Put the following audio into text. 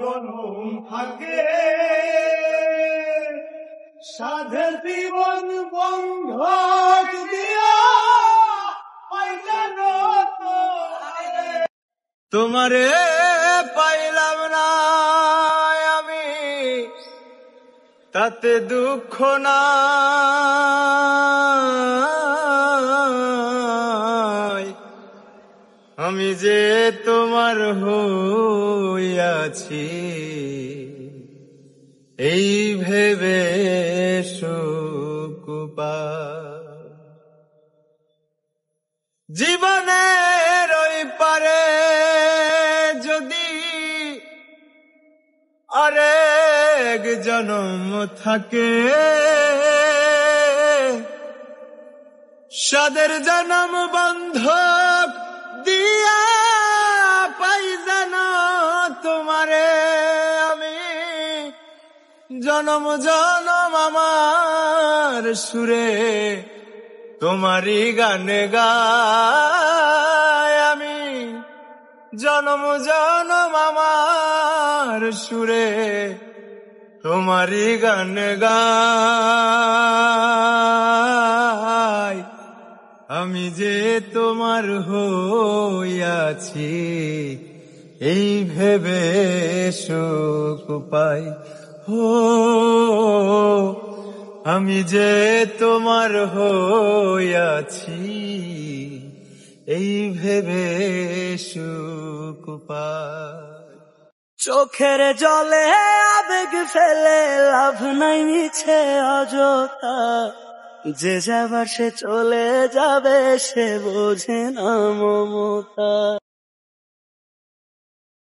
জনম থাকে সাধের জীবন বন্ধক দিয়া তোমারে পাইলাম না আমি তাতে দুঃখ নাই আমি যে তোমার হইয়াছি এই ভেবে সুখ পাই। জীবনের ওই পারে যদি আরেক জন্ম থাকে সাদের জন্ম বন্ধক দিয়া পাই যেন তোমারে আমি জনম জনম আমার সুরে তোমারই গান গাই আমি জনম জনম আমার সুরে তোমারই গান গাই আমি যে তোমার হইয়াছি এই ভেবে সুখ পাই হো আমি যে তোমার হইয়াছি এই ভেবে সুখ পাই। চোখের জলে আবেগ ফেলে লাভ নাই মিছে অযথা যে যাবার সে চলে যাবে সে বোঝে না মমতা।